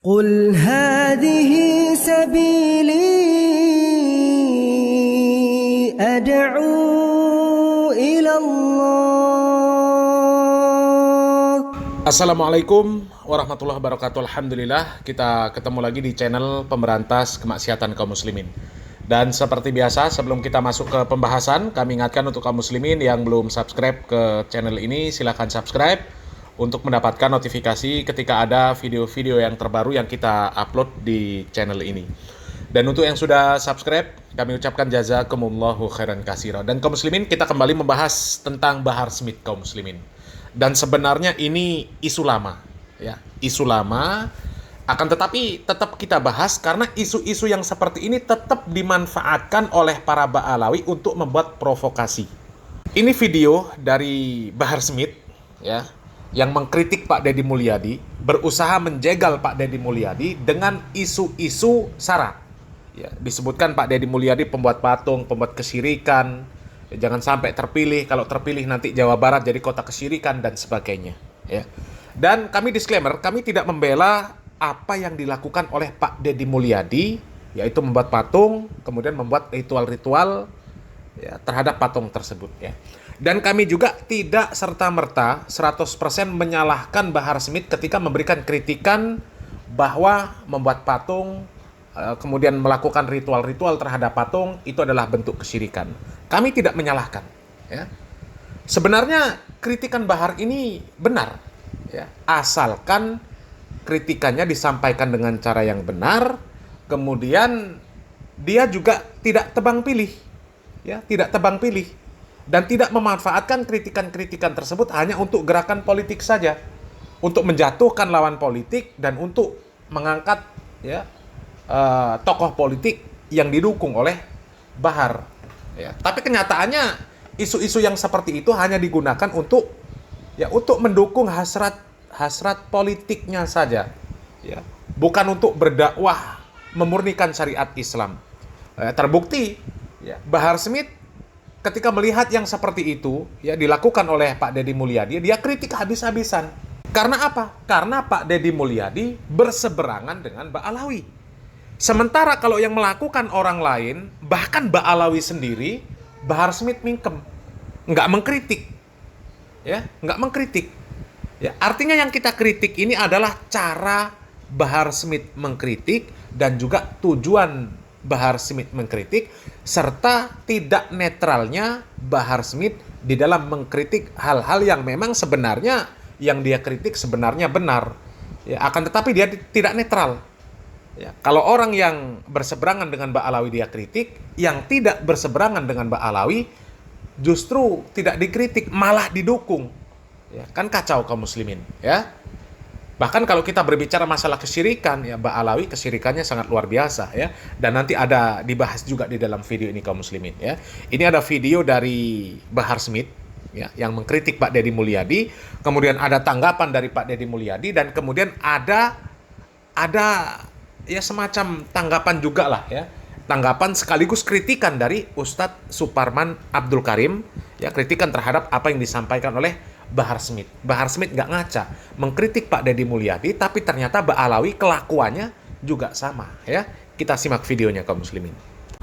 قل هذه سبيلي أدعو إلى الله. Assalamualaikum warahmatullahi wabarakatuh. Alhamdulillah kita ketemu lagi di channel pemberantas kemaksiatan kaum muslimin. Dan seperti biasa sebelum kita masuk ke pembahasan, kami ingatkan untuk kaum muslimin yang belum subscribe ke channel ini, silahkan subscribe untuk mendapatkan notifikasi ketika ada video-video yang terbaru yang kita upload di channel ini. Dan untuk yang sudah subscribe, kami ucapkan jazakumullahu khairan katsira. Dan kaum muslimin, kita kembali membahas tentang Bahar Smith kaum muslimin. Dan sebenarnya ini isu lama, ya, isu lama. Akan tetapi tetap kita bahas karena isu-isu yang seperti ini tetap dimanfaatkan oleh para Ba'alawi untuk membuat provokasi. Ini video dari Bahar Smith, ya, yang mengkritik Pak Deddy Mulyadi, berusaha menjegal Pak Deddy Mulyadi dengan isu-isu sara. Ya, disebutkan Pak Deddy Mulyadi pembuat patung, pembuat kesyirikan, ya, jangan sampai terpilih, kalau terpilih nanti Jawa Barat jadi kota kesyirikan dan sebagainya. Ya. Dan kami disclaimer, kami tidak membela apa yang dilakukan oleh Pak Deddy Mulyadi, yaitu membuat patung, kemudian membuat ritual-ritual, ya, terhadap patung tersebut. Ya. Dan kami juga tidak serta-merta 100% menyalahkan Bahar Smith ketika memberikan kritikan bahwa membuat patung, kemudian melakukan ritual-ritual terhadap patung, itu adalah bentuk kesyirikan. Kami tidak menyalahkan. Ya. Sebenarnya kritikan Bahar ini benar, ya, asalkan kritikannya disampaikan dengan cara yang benar, kemudian dia juga tidak tebang pilih, ya, tidak tebang pilih. Dan tidak memanfaatkan kritikan-kritikan tersebut hanya untuk gerakan politik saja, untuk menjatuhkan lawan politik dan untuk mengangkat, ya, tokoh politik yang didukung oleh Bahar. Ya. Tapi kenyataannya isu-isu yang seperti itu hanya digunakan untuk, ya, untuk mendukung hasrat politiknya saja, ya, bukan untuk berdakwah memurnikan syariat Islam. Terbukti, ya, Bahar Smith ketika melihat yang seperti itu, ya, dilakukan oleh Pak Deddy Mulyadi, dia kritik habis-habisan. Karena apa? Karena Pak Deddy Mulyadi berseberangan dengan Ba'alawi. Sementara kalau yang melakukan orang lain, bahkan Ba'alawi sendiri, Bahar Smith mingkem, nggak mengkritik, ya, nggak mengkritik. Ya, artinya yang kita kritik ini adalah cara Bahar Smith mengkritik dan juga tujuan Bahar Smith mengkritik, serta tidak netralnya Bahar Smith di dalam mengkritik hal-hal yang memang sebenarnya yang dia kritik sebenarnya benar. Ya, akan tetapi dia tidak netral. Ya, kalau orang yang berseberangan dengan Ba'alawi dia kritik, yang tidak berseberangan dengan Ba'alawi justru tidak dikritik, malah didukung. Ya, kan kacau kaum muslimin, ya. Bahkan kalau kita berbicara masalah kesyirikan, ya, Ba'alawi kesyirikannya sangat luar biasa, ya. Dan nanti ada dibahas juga di dalam video ini kaum muslimin, ya. Ini ada video dari Bahar Smith, ya, yang mengkritik Pak Deddy Mulyadi, kemudian ada tanggapan dari Pak Deddy Mulyadi, dan kemudian ada ya semacam tanggapan juga lah, ya. Tanggapan sekaligus kritikan dari Ustadz Suparman Abdul Karim, ya, kritikan terhadap apa yang disampaikan oleh Bahar Smith. Bahar Smith nggak ngaca, mengkritik Pak Deddy Mulyadi, tapi ternyata Ba'alawi kelakuannya juga sama, ya. Kita simak videonya kaum muslimin.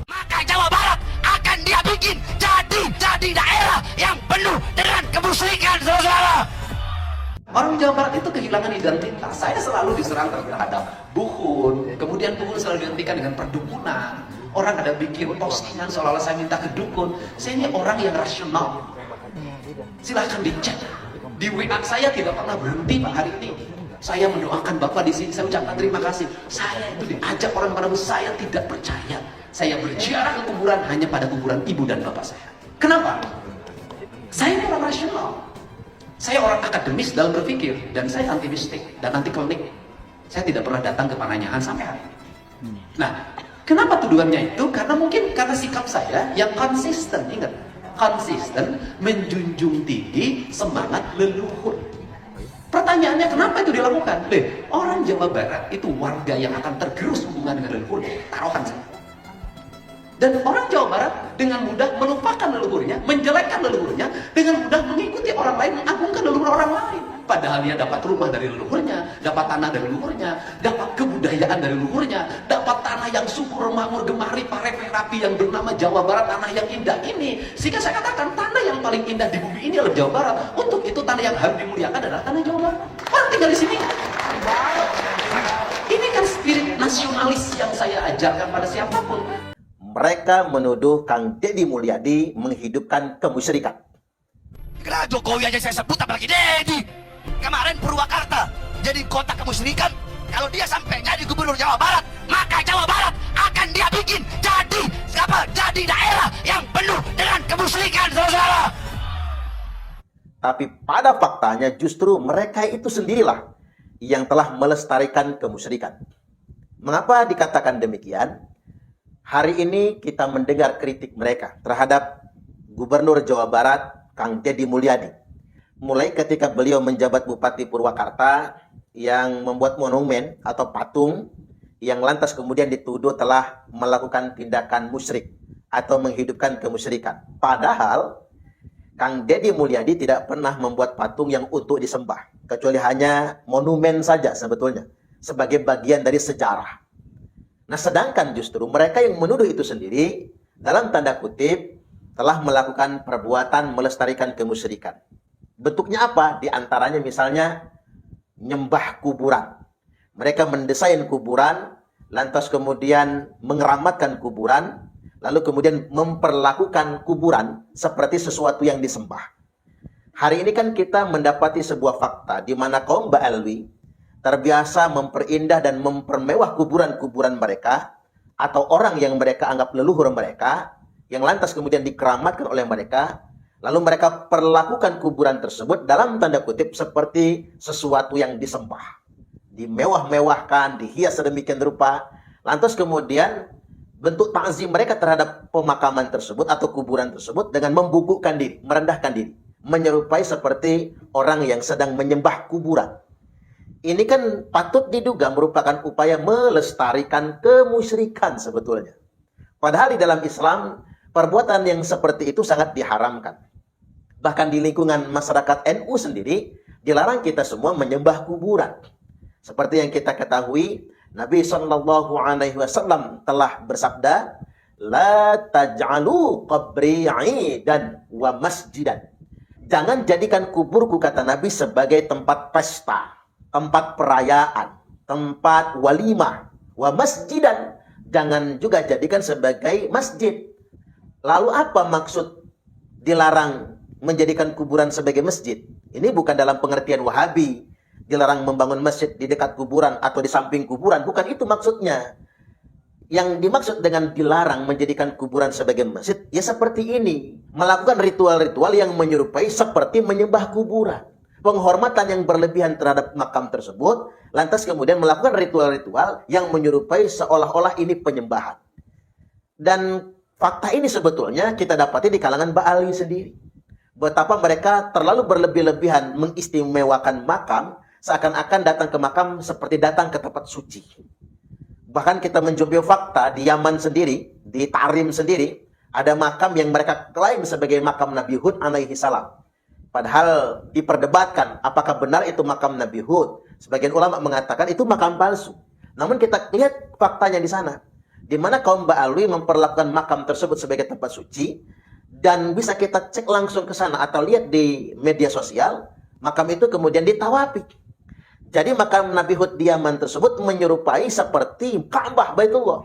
Maka Jawa Barat akan dia bikin jadi daerah yang penuh dengan kemusyrikan, saudara. Orang Jawa Barat itu kehilangan identitas. Saya selalu diserang terhadap buhun, kemudian buhun selalu dihentikan dengan perdukunan. Orang ada bikin postingan seolah-olah saya minta ke dukun. Saya ini orang yang rasional. Silahkan dicek. Di WA saya tidak pernah berhenti Pak hari ini. Saya mendoakan Bapak di sini, saya ucapkan terima kasih. Saya itu diajak orang padamu, saya tidak percaya. Saya berziarah ke kuburan hanya pada kuburan ibu dan bapak saya. Kenapa? Saya ini orang rasional. Saya orang akademis dalam berpikir, dan saya anti mistik dan anti klinik. Saya tidak pernah datang ke Pananyahan sampai hari ini. Nah, kenapa tuduhannya itu? Karena mungkin karena sikap saya yang konsisten, ingat. Konsisten menjunjung tinggi semangat leluhur. Pertanyaannya kenapa itu dilakukan? Orang Jawa Barat itu warga yang akan tergerus hubungan dengan leluhur, taruhan saya. Dan orang Jawa Barat dengan mudah melupakan leluhurnya, menjelekkan leluhurnya, dengan mudah mengikuti orang lain, mengagungkan leluhur orang lain. Padahal dia dapat rumah dari leluhurnya, dapat tanah dari leluhurnya, dapat kebudayaan dari leluhurnya, dapat tanah yang subur, makmur, gemari, parepe, rapi yang bernama Jawa Barat, tanah yang indah ini. Sehingga saya katakan tanah yang paling indah di bumi ini adalah Jawa Barat. Untuk itu tanah yang harus dimuliakan adalah tanah Jawa Barat. Orang tinggal di sini. Ini kan spirit nasionalis yang saya ajarkan pada siapapun. Mereka menuduh Kang Deddy Mulyadi menghidupkan kemusyrikan. Kenapa Jokowi aja saya sebut apalagi Deddy? Kemarin Purwakarta jadi kota kemusyrikan. Kalau dia sampai jadi gubernur Jawa Barat, maka Jawa Barat akan dia bikin jadi daerah yang penuh dengan kemusyrikan, saudara. Tapi pada faktanya justru mereka itu sendirilah yang telah melestarikan kemusyrikan. Mengapa dikatakan demikian? Hari ini kita mendengar kritik mereka terhadap Gubernur Jawa Barat, Kang Deddy Mulyadi. Mulai ketika beliau menjabat Bupati Purwakarta yang membuat monumen atau patung yang lantas kemudian dituduh telah melakukan tindakan musyrik atau menghidupkan kemusyrikan. Padahal Kang Deddy Mulyadi tidak pernah membuat patung yang untuk disembah, kecuali hanya monumen saja sebetulnya, sebagai bagian dari sejarah. Nah, sedangkan justru mereka yang menuduh itu sendiri, dalam tanda kutip, telah melakukan perbuatan melestarikan kemusyrikan. Bentuknya apa? Di antaranya misalnya nyembah kuburan. Mereka mendesain kuburan, lantas kemudian mengeramatkan kuburan, lalu kemudian memperlakukan kuburan seperti sesuatu yang disembah. Hari ini kan kita mendapati sebuah fakta di mana kaum Ba'alwi terbiasa memperindah dan mempermewah kuburan-kuburan mereka atau orang yang mereka anggap leluhur mereka, yang lantas kemudian dikeramatkan oleh mereka. Lalu mereka perlakukan kuburan tersebut dalam tanda kutip seperti sesuatu yang disembah. Dimewah-mewahkan, dihias sedemikian rupa. Lantas kemudian bentuk takzim mereka terhadap pemakaman tersebut atau kuburan tersebut dengan membungkukkan diri, merendahkan diri. Menyerupai seperti orang yang sedang menyembah kuburan. Ini kan patut diduga merupakan upaya melestarikan kemusyrikan sebetulnya. Padahal di dalam Islam, perbuatan yang seperti itu sangat diharamkan. Bahkan di lingkungan masyarakat NU sendiri, dilarang kita semua menyembah kuburan. Seperti yang kita ketahui, Nabi SAW telah bersabda, La taj'alu qabri 'idan wa masjidan. Jangan jadikan kuburku, kata Nabi, sebagai tempat pesta, tempat perayaan, tempat walimah, wa masjidan. Jangan juga jadikan sebagai masjid. Lalu apa maksud dilarang menjadikan kuburan sebagai masjid? Ini bukan dalam pengertian Wahabi, dilarang membangun masjid di dekat kuburan atau di samping kuburan. Bukan itu maksudnya. Yang dimaksud dengan dilarang menjadikan kuburan sebagai masjid, ya seperti ini. Melakukan ritual-ritual yang menyerupai seperti menyembah kuburan. Penghormatan yang berlebihan terhadap makam tersebut, lantas kemudian melakukan ritual-ritual yang menyerupai seolah-olah ini penyembahan. Dan fakta ini sebetulnya kita dapati di kalangan Ba'alwi sendiri. Betapa mereka terlalu berlebih-lebihan mengistimewakan makam, seakan-akan datang ke makam seperti datang ke tempat suci. Bahkan kita menjumpai fakta di Yaman sendiri, di Tarim sendiri, ada makam yang mereka klaim sebagai makam Nabi Hud alaihi salam. Padahal diperdebatkan apakah benar itu makam Nabi Hud. Sebagian ulama mengatakan itu makam palsu. Namun kita lihat faktanya di sana, di mana kaum Ba'alwi memperlakukan makam tersebut sebagai tempat suci. Dan bisa kita cek langsung ke sana atau lihat di media sosial, makam itu kemudian ditawafi. Jadi makam Nabi Hud di Yaman tersebut menyerupai seperti Ka'bah Baitullah.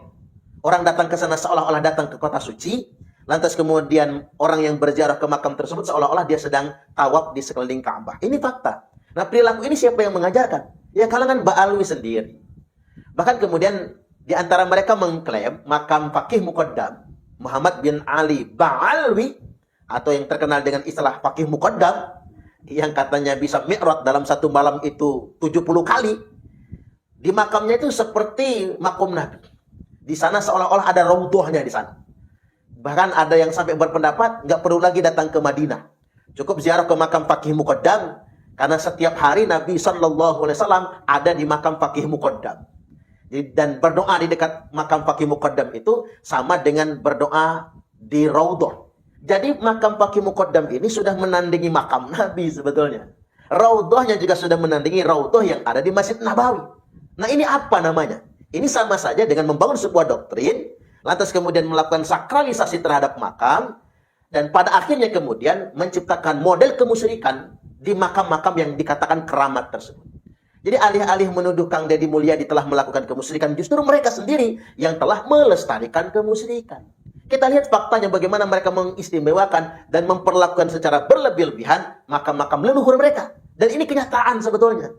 Orang datang ke sana seolah-olah datang ke kota suci, lantas kemudian orang yang berziarah ke makam tersebut seolah-olah dia sedang tawaf di sekeliling Ka'bah. Ini fakta. Nah, perilaku ini siapa yang mengajarkan? Ya kalangan Ba'alwi sendiri. Bahkan kemudian di antara mereka mengklaim makam Faqih Muqaddam Muhammad bin Ali Ba'alwi, atau yang terkenal dengan istilah Faqih Muqaddam, yang katanya bisa mi'raj dalam satu malam itu 70 kali. Di makamnya itu seperti makom Nabi. Di sana seolah-olah ada raudhahnya di sana. Bahkan ada yang sampai berpendapat nggak perlu lagi datang ke Madinah. Cukup ziarah ke makam Faqih Muqaddam, karena setiap hari Nabi SAW ada di makam Faqih Muqaddam. Dan berdoa di dekat makam Faqih Muqaddam itu sama dengan berdoa di raudhah. Jadi makam Faqih Muqaddam ini sudah menandingi makam Nabi sebetulnya. Raudhahnya juga sudah menandingi raudhah yang ada di Masjid Nabawi. Nah, ini apa namanya? Ini sama saja dengan membangun sebuah doktrin, lantas kemudian melakukan sakralisasi terhadap makam, dan pada akhirnya kemudian menciptakan model kemusyrikan di makam-makam yang dikatakan keramat tersebut. Jadi alih-alih menuduh Kang Deddy Mulyadi telah melakukan kemusyrikan, justru mereka sendiri yang telah melestarikan kemusyrikan. Kita lihat faktanya bagaimana mereka mengistimewakan dan memperlakukan secara berlebih-lebihan makam-makam leluhur mereka. Dan ini kenyataan sebetulnya.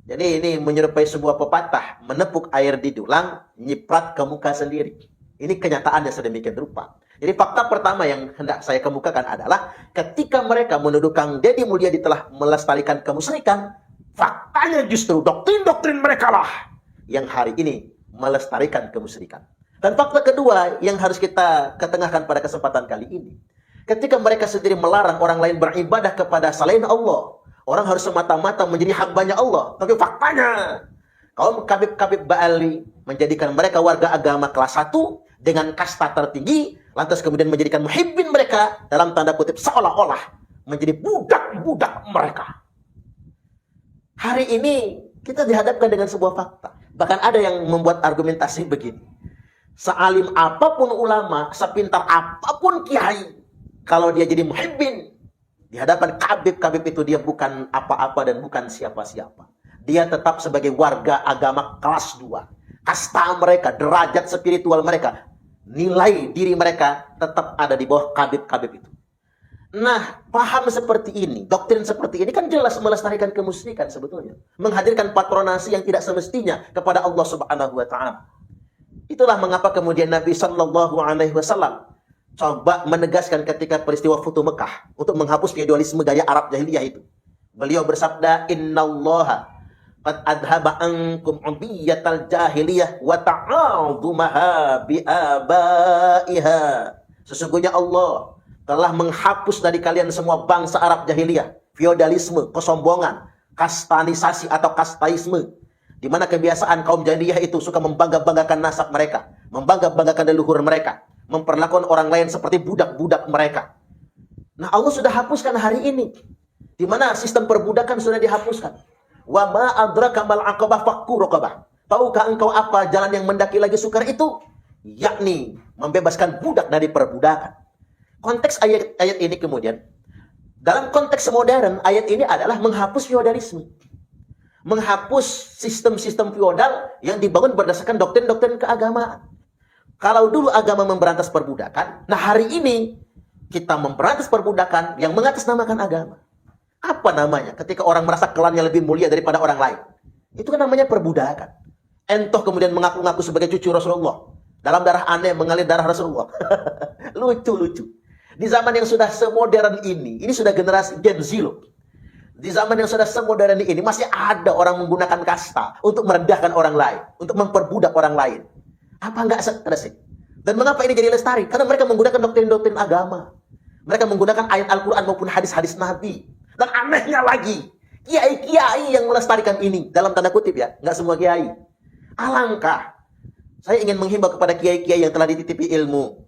Jadi ini menyerupai sebuah pepatah, menepuk air di dulang, nyiprat ke muka sendiri. Ini kenyataannya sedemikian rupa. Jadi fakta pertama yang hendak saya kemukakan adalah ketika mereka menuduh Kang Deddy Mulyadi telah melestarikan kemusyrikan, faktanya justru doktrin-doktrin mereka lah yang hari ini melestarikan kemusyrikan. Dan fakta kedua yang harus kita ketengahkan pada kesempatan kali ini, ketika mereka sendiri melarang orang lain beribadah kepada selain Allah, orang harus semata-mata menjadi hambanya Allah. Tapi faktanya, kaum kabib-kabib Ba'ali menjadikan mereka warga agama kelas 1 dengan kasta tertinggi, lantas kemudian menjadikan muhibbin mereka dalam tanda kutip seolah-olah menjadi budak-budak mereka. Hari ini kita dihadapkan dengan sebuah fakta. Bahkan ada yang membuat argumentasi begini. Sealim apapun ulama, sepintar apapun kiai, kalau dia jadi muhibbin, di hadapan kabib-kabib itu dia bukan apa-apa dan bukan siapa-siapa. Dia tetap sebagai warga agama kelas 2. Kasta mereka, derajat spiritual mereka, nilai diri mereka tetap ada di bawah kabib-kabib itu. Nah, paham seperti ini, doktrin seperti ini kan jelas melestarikan kemusyrikan sebetulnya. Menghadirkan patronasi yang tidak semestinya kepada Allah Subhanahu wa Ta'ala. Itulah mengapa kemudian Nabi Sallallahu Alaihi Wasallam coba menegaskan ketika peristiwa Futuh Mekah untuk menghapus feodalisme gaya Arab jahiliyah itu. Beliau bersabda, Innallaha qad adhaba ankum ubiyatal jahiliyah wa ta'adumaha bi'abaiha. Sesungguhnya Allah telah menghapus dari kalian semua bangsa Arab jahiliyah, feodalisme, kesombongan, kastanisasi atau kastaisme, di mana kebiasaan kaum jahiliyah itu suka membangga-banggakan nasab mereka, membangga-banggakan leluhur mereka, memperlakukan orang lain seperti budak-budak mereka. Nah, Allah sudah hapuskan hari ini, di mana sistem perbudakan sudah dihapuskan. Wa ma adraka mal aqabah fakku raqabah. Tahukah engkau apa jalan yang mendaki lagi sukar itu? Yakni membebaskan budak dari perbudakan. Konteks ayat ini kemudian, dalam konteks modern, ayat ini adalah menghapus feodalisme. Menghapus sistem-sistem feodal yang dibangun berdasarkan doktrin-doktrin keagamaan. Kalau dulu agama memberantas perbudakan, nah hari ini kita memberantas perbudakan yang mengatasnamakan agama. Apa namanya? Ketika orang merasa kelannya lebih mulia daripada orang lain. Itu kan namanya perbudakan. Entoh kemudian mengaku-ngaku sebagai cucu Rasulullah. Dalam darah aneh mengalir darah Rasulullah. Lucu-lucu. Di zaman yang sudah semodern ini sudah generasi Gen Z loh. Di zaman yang sudah semodern ini masih ada orang menggunakan kasta untuk merendahkan orang lain, untuk memperbudak orang lain. Apa enggak stres? Dan mengapa ini jadi lestari? Karena mereka menggunakan doktrin-doktrin agama. Mereka menggunakan ayat Al-Quran maupun hadis-hadis Nabi. Dan anehnya lagi, kiai-kiai yang melestarikan ini, dalam tanda kutip ya, enggak semua kiai. Alangkah saya ingin menghimbau kepada kiai-kiai yang telah dititipi ilmu.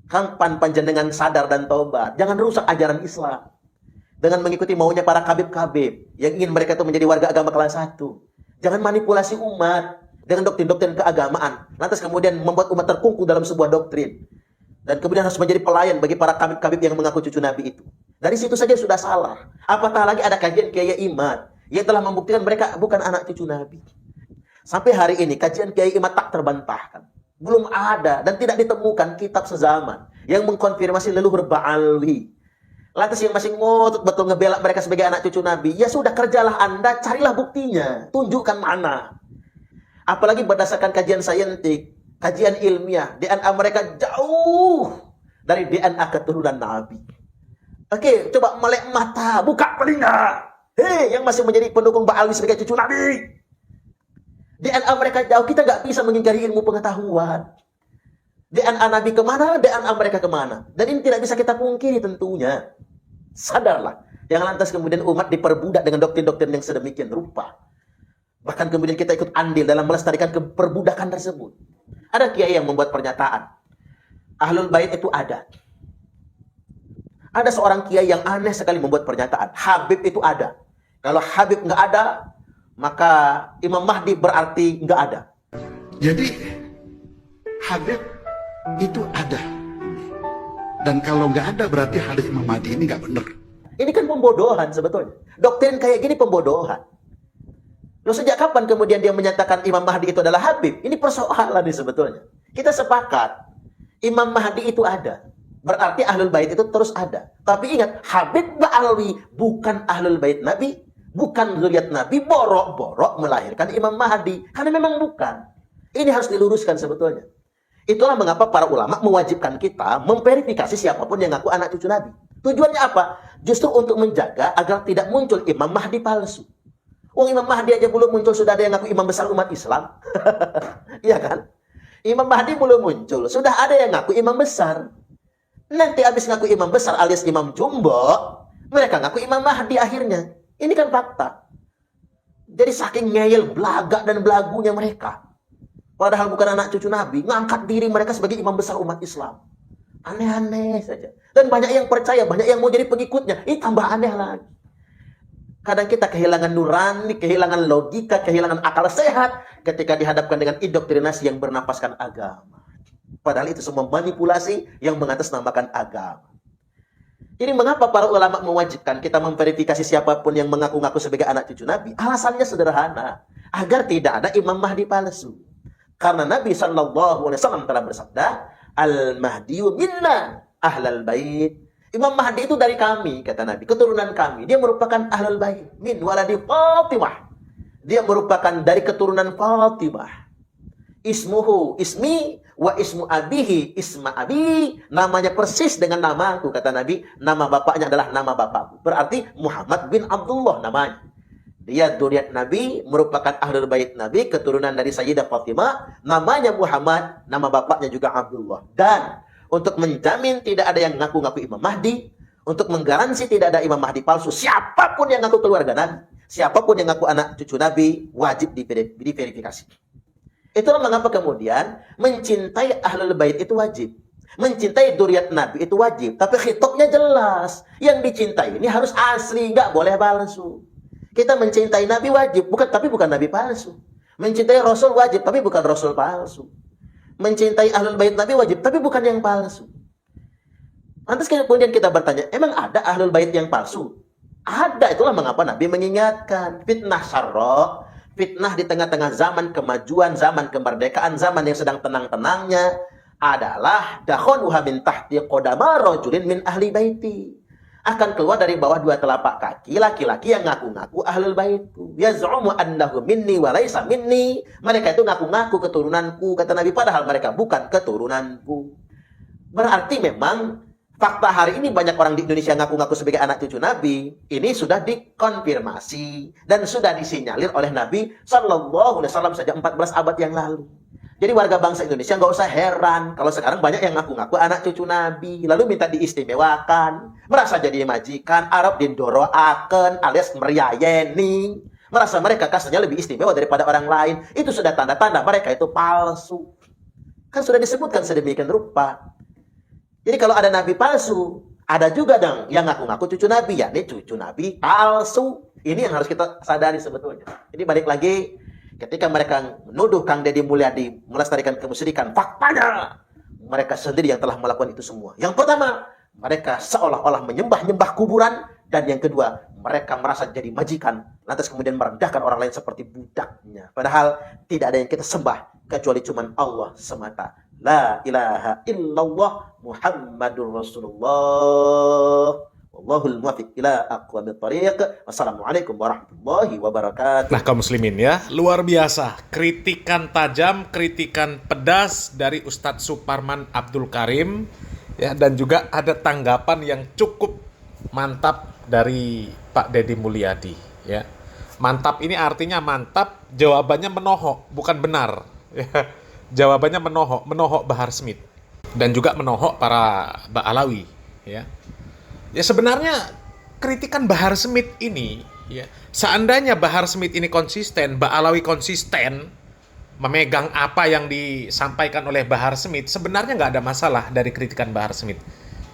Kapan panjenengan sadar dan taubat? Jangan rusak ajaran Islam dengan mengikuti maunya para kabib-kabib yang ingin mereka itu menjadi warga agama kelas 1. Jangan manipulasi umat dengan doktrin-doktrin keagamaan, lantas kemudian membuat umat terkungkung dalam sebuah doktrin, dan kemudian harus menjadi pelayan bagi para kabib-kabib yang mengaku cucu Nabi itu. Dari situ saja sudah salah. Apatah lagi ada kajian Kiai Imad yang telah membuktikan mereka bukan anak cucu Nabi. Sampai hari ini kajian Kiai Imad tak terbantahkan. Belum ada dan tidak ditemukan kitab sezaman yang mengkonfirmasi leluhur Ba'ali. Lantas yang masih ngotot betul ngebela mereka sebagai anak cucu Nabi, ya sudah, kerjalah Anda, carilah buktinya, tunjukkan mana. Apalagi berdasarkan kajian saintik, kajian ilmiah, DNA mereka jauh dari DNA keturunan Nabi. Oke, coba melek mata, buka telinga. Hei, yang masih menjadi pendukung Ba'ali sebagai cucu Nabi. DNA mereka jauh, kita nggak bisa mengingkari ilmu pengetahuan. DNA Nabi kemana, DNA mereka kemana. Dan ini tidak bisa kita pungkiri tentunya. Sadarlah. Yang lantas kemudian umat diperbudak dengan doktrin-doktrin yang sedemikian rupa. Bahkan kemudian kita ikut andil dalam melestarikan keperbudakan tersebut. Ada kiai yang membuat pernyataan, Ahlul Bait itu ada. Ada seorang kiai yang aneh sekali membuat pernyataan, Habib itu ada. Kalau Habib nggak ada, maka Imam Mahdi berarti nggak ada. Jadi Habib itu ada. Dan kalau nggak ada berarti hadis Imam Mahdi ini nggak benar. Ini kan pembodohan sebetulnya. Doktrin kayak gini pembodohan. Loh, sejak kapan kemudian dia menyatakan Imam Mahdi itu adalah Habib? Ini persoalan nih sebetulnya. Kita sepakat, Imam Mahdi itu ada. Berarti Ahlul Bait itu terus ada. Tapi ingat, Habib Ba'alawi bukan Ahlul Bait Nabi, bukan zuriat Nabi, borok-borok melahirkan Imam Mahdi. Karena memang bukan. Ini harus diluruskan sebetulnya. Itulah mengapa para ulama mewajibkan kita memverifikasi siapapun yang ngaku anak cucu Nabi. Tujuannya apa? Justru untuk menjaga agar tidak muncul Imam Mahdi palsu. Imam Mahdi aja belum muncul, sudah ada yang ngaku imam besar umat Islam. Iya kan? Imam Mahdi belum muncul, sudah ada yang ngaku imam besar. Nanti habis ngaku imam besar alias imam jumbo, mereka ngaku Imam Mahdi akhirnya. Ini kan fakta. Jadi saking ngeyel, belagak dan belagunya mereka. Padahal bukan anak cucu Nabi, ngangkat diri mereka sebagai imam besar umat Islam. Aneh-aneh saja. Dan banyak yang percaya, banyak yang mau jadi pengikutnya. Ini tambah aneh lagi. Kadang kita kehilangan nurani, kehilangan logika, kehilangan akal sehat ketika dihadapkan dengan indoktrinasi yang bernapaskan agama. Padahal itu semua manipulasi yang mengatasnamakan agama. Jadi mengapa para ulama mewajibkan kita memverifikasi siapapun yang mengaku-ngaku sebagai anak cucu Nabi? Alasannya sederhana, agar tidak ada Imam Mahdi palsu. Karena Nabi SAW telah bersabda, Al-Mahdiyu minna ahlal bait. Imam Mahdi itu dari kami, kata Nabi, keturunan kami. Dia merupakan ahlul bait, min waladi Fatimah. Dia merupakan dari keturunan Fatimah. Ismuhu ismi wa ismu abihi isma abi. Namanya persis dengan namaku, kata Nabi. Nama bapaknya adalah nama bapakku. Berarti Muhammad bin Abdullah namanya. Dia dzurriyyat Nabi, merupakan ahlul bait Nabi, keturunan dari Sayyidah Fatimah. Namanya Muhammad, nama bapaknya juga Abdullah. Dan untuk menjamin tidak ada yang ngaku-ngaku Imam Mahdi, untuk menggaransi tidak ada Imam Mahdi palsu, siapapun yang ngaku keluarga Nabi, siapapun yang ngaku anak cucu Nabi, wajib diverifikasi. Itulah mengapa kemudian mencintai Ahlul Bait itu wajib. Mencintai dzurriyyat Nabi itu wajib. Tapi khitabnya jelas. Yang dicintai ini harus asli, nggak boleh palsu. Kita mencintai Nabi wajib, tapi bukan Nabi palsu. Mencintai Rasul wajib, tapi bukan Rasul palsu. Mencintai Ahlul Bait Nabi wajib, tapi bukan yang palsu. Lantas kemudian kita bertanya, emang ada Ahlul Bait yang palsu? Ada, itulah mengapa Nabi mengingatkan. Fitnah syarra, fitnah di tengah-tengah zaman kemajuan, zaman kemerdekaan, zaman yang sedang tenang-tenangnya, adalah dakhaluha min tahti qodama rajulin min ahli baiti. Akan keluar dari bawah dua telapak kaki laki-laki yang ngaku-ngaku ahlul baitku. Yaz'umu annahu minni wa laisa minni. Mereka itu ngaku-ngaku keturunanku, kata Nabi, padahal mereka bukan keturunanku. Berarti memang fakta hari ini banyak orang di Indonesia ngaku-ngaku sebagai anak cucu Nabi. Ini sudah dikonfirmasi dan sudah disinyalir oleh Nabi sallallahu alaihi wasallam sejak 14 abad yang lalu. Jadi warga bangsa Indonesia nggak usah heran kalau sekarang banyak yang ngaku-ngaku anak cucu Nabi, lalu minta diistimewakan, merasa jadi majikan, Arab dindoroaken alias meriayeni, merasa mereka kasarnya lebih istimewa daripada orang lain. Itu sudah tanda-tanda mereka itu palsu. Kan sudah disebutkan sedemikian rupa. Jadi kalau ada Nabi palsu, ada juga dong yang ngaku-ngaku cucu Nabi, yakni cucu Nabi palsu. Ini yang harus kita sadari sebetulnya. Jadi balik lagi, ketika mereka menuduh Kang Deddy Mulyadi melestarikan kemusyrikan, faktanya mereka sendiri yang telah melakukan itu semua. Yang pertama, mereka seolah-olah menyembah-nyembah kuburan. Dan yang kedua, mereka merasa jadi majikan, lantas kemudian merendahkan orang lain seperti budaknya. Padahal tidak ada yang kita sembah kecuali cuma Allah semata. La ilaha illallah Muhammadur Rasulullah. Wallahul muwaffiq ila aqwamit thariq. Wassalamualaikum warahmatullahi wabarakatuh. Nah, kaum muslimin ya, luar biasa. Kritikan tajam, kritikan pedas dari Ustadz Suparman Abdul Karim ya, dan juga ada tanggapan yang cukup mantap dari Pak Deddy Mulyadi ya. Mantap ini artinya mantap, jawabannya menohok, bukan benar ya. Jawabannya menohok Bahar Smith dan juga menohok para Ba'alawi ya. Ya sebenarnya kritikan Bahar Smith ini ya, seandainya Bahar Smith ini konsisten, Ba'alawi konsisten memegang apa yang disampaikan oleh Bahar Smith, sebenarnya nggak ada masalah dari kritikan Bahar Smith.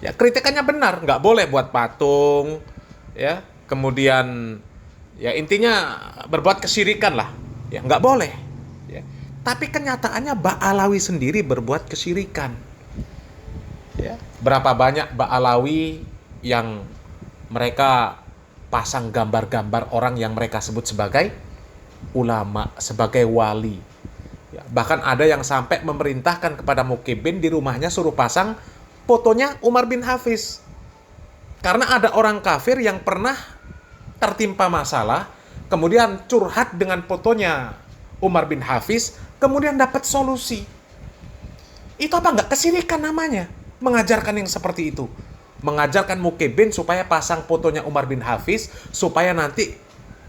Ya kritikannya benar, nggak boleh buat patung ya, kemudian Ya intinya berbuat kesyirikan lah. Ya nggak boleh. Ya. Tapi kenyataannya Ba'alawi sendiri berbuat kesyirikan. Ya. Berapa banyak Ba'alawi yang mereka pasang gambar-gambar orang yang mereka sebut sebagai ulama, sebagai wali. Ya, bahkan ada yang sampai memerintahkan kepada Mukibin di rumahnya suruh pasang fotonya Umar bin Hafiz. Karena ada orang kafir yang pernah tertimpa masalah, kemudian curhat dengan fotonya Umar bin Hafiz, kemudian dapat solusi. Itu apa enggak kesyirikan namanya? Mengajarkan yang seperti itu. Mengajarkan Mukibin supaya pasang fotonya Umar bin Hafiz, supaya nanti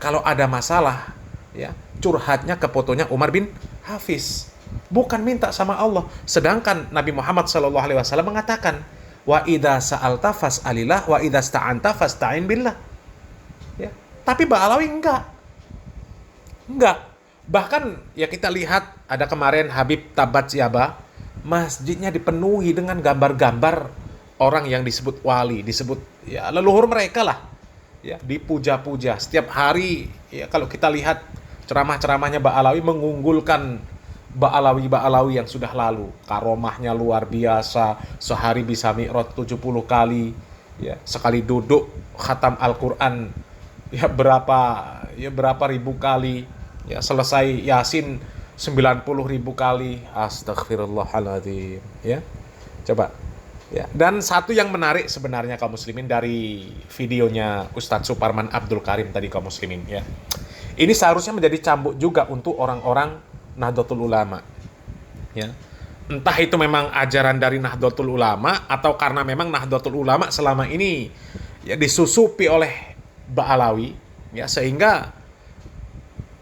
kalau ada masalah, ya curhatnya ke fotonya Umar bin Hafiz. Bukan minta sama Allah. Sedangkan Nabi Muhammad SAW mengatakan, wa idza sa'alta fas'alillah wa idza sta'anta fasta'in billah. Ya. Tapi Ba'alawi enggak. Bahkan ya kita lihat ada kemarin Habib Tabatsyaba, masjidnya dipenuhi dengan gambar-gambar orang yang disebut wali, disebut ya leluhur mereka lah. Ya, dipuja-puja setiap hari. Ya kalau kita lihat ceramah-ceramahnya Ba'alawi mengunggulkan Ba'alawi yang sudah lalu. Karomahnya luar biasa, sehari bisa mi'raj 70 kali, ya, sekali duduk khatam Al-Quran ya berapa ribu kali, ya selesai Yasin 90.000 kali. Astagfirullahaladzim. Ya. Coba. Ya. Dan satu yang menarik sebenarnya kaum muslimin dari videonya Ustadz Suparman Abdul Karim tadi kaum muslimin, ya. Ini seharusnya menjadi cambuk juga untuk orang-orang Nahdlatul Ulama. Ya. Entah itu memang ajaran dari Nahdlatul Ulama atau karena memang Nahdlatul Ulama selama ini ya disusupi oleh Ba'alawi, ya sehingga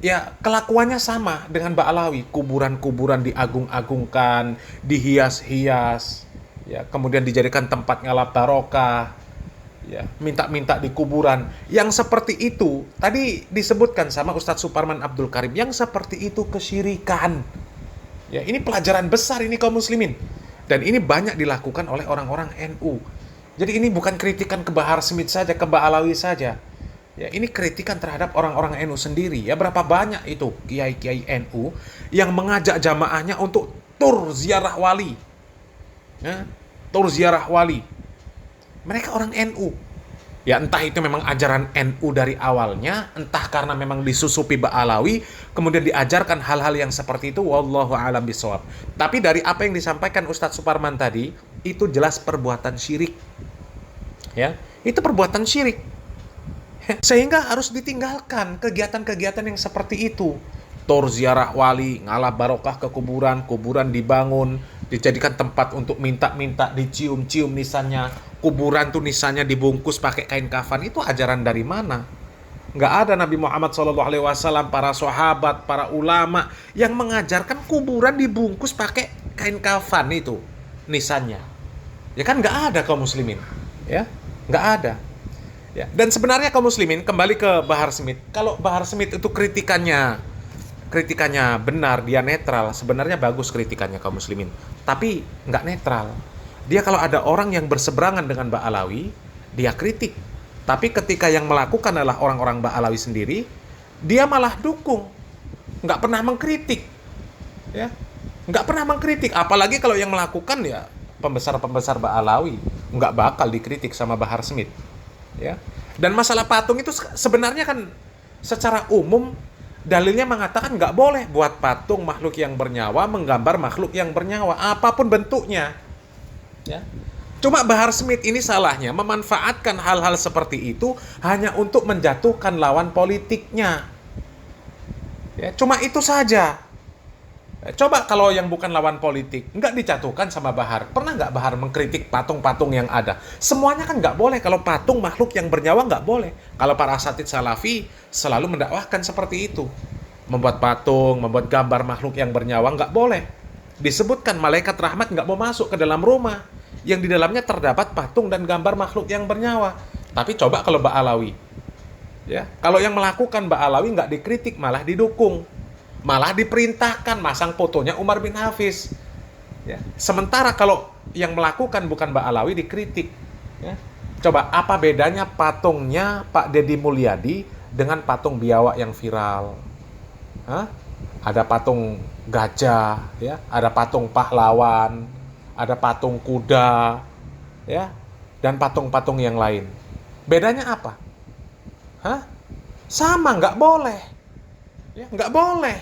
ya kelakuannya sama dengan Ba'alawi. Kuburan-kuburan diagung-agungkan, dihias-hias, ya kemudian dijadikan tempat ngalap barokah, ya minta-minta di kuburan. Yang seperti itu tadi disebutkan sama Ustadz Suparman Abdul Karim, yang seperti itu kesyirikan. Ya ini pelajaran besar ini kaum muslimin, dan ini banyak dilakukan oleh orang-orang NU. Jadi ini bukan kritikan ke Bahar Smith saja, ke Ba'alawi saja. Ya ini kritikan terhadap orang-orang NU sendiri. Ya berapa banyak itu kiai-kiai NU yang mengajak jamaahnya untuk tur ziarah wali. Ya, tur ziarah wali. Mereka orang NU. Ya entah itu memang ajaran NU dari awalnya, entah karena memang disusupi Ba'alawi, kemudian diajarkan hal-hal yang seperti itu, wallahu a'lam bishawab. Tapi dari apa yang disampaikan Ustadz Suparman tadi, itu jelas perbuatan syirik. Ya, itu perbuatan syirik. Sehingga harus ditinggalkan kegiatan-kegiatan yang seperti itu. Tur ziarah wali, ngalap barokah ke kuburan, kuburan dibangun, dijadikan tempat untuk minta-minta, dicium-cium nisannya. Kuburan tuh nisannya dibungkus pakai kain kafan. Itu ajaran dari mana? Nggak ada Nabi Muhammad SAW, para sahabat, para ulama yang mengajarkan kuburan dibungkus pakai kain kafan itu nisannya. Ya kan nggak ada kaum muslimin. Ya, nggak ada. Ya. Dan sebenarnya kaum muslimin, kembali ke Bahar Smith. Kalau Bahar Smith itu kritikannya benar, dia netral. Sebenarnya bagus kritikannya kaum muslimin. Tapi nggak netral. Dia kalau ada orang yang berseberangan dengan Ba'alawi, dia kritik. Tapi ketika yang melakukan adalah orang-orang Ba'alawi sendiri, dia malah dukung. Nggak pernah mengkritik. Ya. Nggak pernah mengkritik. Apalagi kalau yang melakukan ya pembesar-pembesar Ba'alawi. Nggak bakal dikritik sama Bahar Smith. Ya. Dan masalah patung itu sebenarnya kan secara umum dalilnya mengatakan nggak boleh buat patung makhluk yang bernyawa menggambar makhluk yang bernyawa apapun bentuknya. Ya. Cuma Bahar Smith ini salahnya memanfaatkan hal-hal seperti itu hanya untuk menjatuhkan lawan politiknya. Ya, cuma itu saja. Coba kalau yang bukan lawan politik nggak dijatuhkan sama Bahar. Pernah nggak Bahar mengkritik patung-patung yang ada? Semuanya kan nggak boleh. Kalau patung makhluk yang bernyawa nggak boleh. Kalau para asatid salafi selalu mendakwahkan seperti itu. Membuat patung, membuat gambar makhluk yang bernyawa nggak boleh. Disebutkan malaikat rahmat nggak mau masuk ke dalam rumah yang di dalamnya terdapat patung dan gambar makhluk yang bernyawa. Tapi coba kalau Ba'alawi, ya, kalau yang melakukan Ba'alawi nggak dikritik, malah didukung, malah diperintahkan masang fotonya Umar bin Hafiz. Ya. Sementara kalau yang melakukan bukan Ba'alawi dikritik. Ya. Coba apa bedanya patungnya Pak Deddy Mulyadi dengan patung biawak yang viral. Hah? Ada patung gajah, ya, ada patung pahlawan, ada patung kuda, ya, dan patung-patung yang lain. Bedanya apa? Hah? Sama, nggak boleh. Ya, nggak boleh.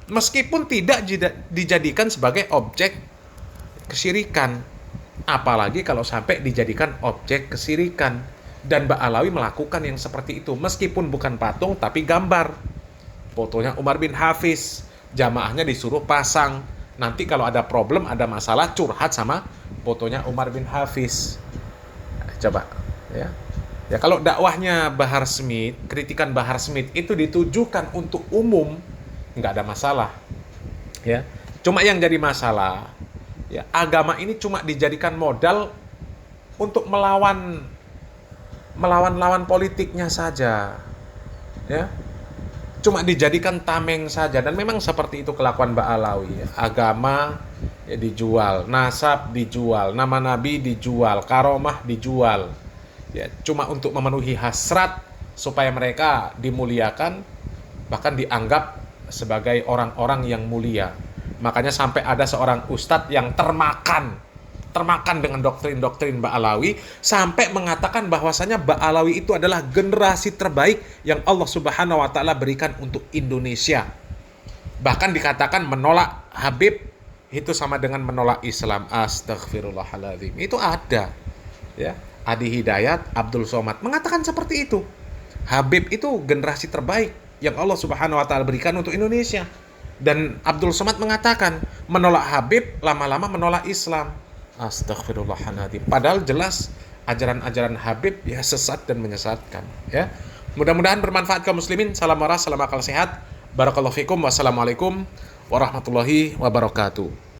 Meskipun tidak dijadikan sebagai objek kesyirikan. Apalagi kalau sampai dijadikan objek kesyirikan. Dan Mbak Alawi melakukan yang seperti itu. Meskipun bukan patung, tapi gambar. Fotonya Umar bin Hafiz. Jamaahnya disuruh pasang. Nanti kalau ada problem, ada masalah, curhat sama fotonya Umar bin Hafiz. Coba, ya. Ya, kalau dakwahnya Bahar Smith, kritikan Bahar Smith itu ditujukan untuk umum, nggak ada masalah. Ya. Cuma yang jadi masalah, ya, agama ini cuma dijadikan modal untuk melawan lawan politiknya saja. Ya. Cuma dijadikan tameng saja, dan memang seperti itu kelakuan Mbak Alawi. Ya. Agama ya dijual, nasab dijual, nama nabi dijual, karomah dijual. Ya, cuma untuk memenuhi hasrat supaya mereka dimuliakan, bahkan dianggap sebagai orang-orang yang mulia. Makanya sampai ada seorang ustadz yang termakan dengan doktrin-doktrin Mbak Alawi, sampai mengatakan bahwasanya Mbak Alawi itu adalah generasi terbaik yang Allah Subhanahu wa taala berikan untuk Indonesia. Bahkan dikatakan menolak Habib itu sama dengan menolak Islam. Astaghfirullahaladzim. Itu ada, ya. Adi Hidayat, Abdul Somad mengatakan seperti itu. Habib itu generasi terbaik yang Allah Subhanahu wa taala berikan untuk Indonesia. Dan Abdul Somad mengatakan menolak Habib lama-lama menolak Islam. Astaghfirullahaladzim. Padahal jelas ajaran-ajaran Habib ya sesat dan menyesatkan, ya. Mudah-mudahan bermanfaat kaum muslimin. Salam waras, salam akal sehat. Barakallahu fikum. Wassalamualaikum warahmatullahi wabarakatuh.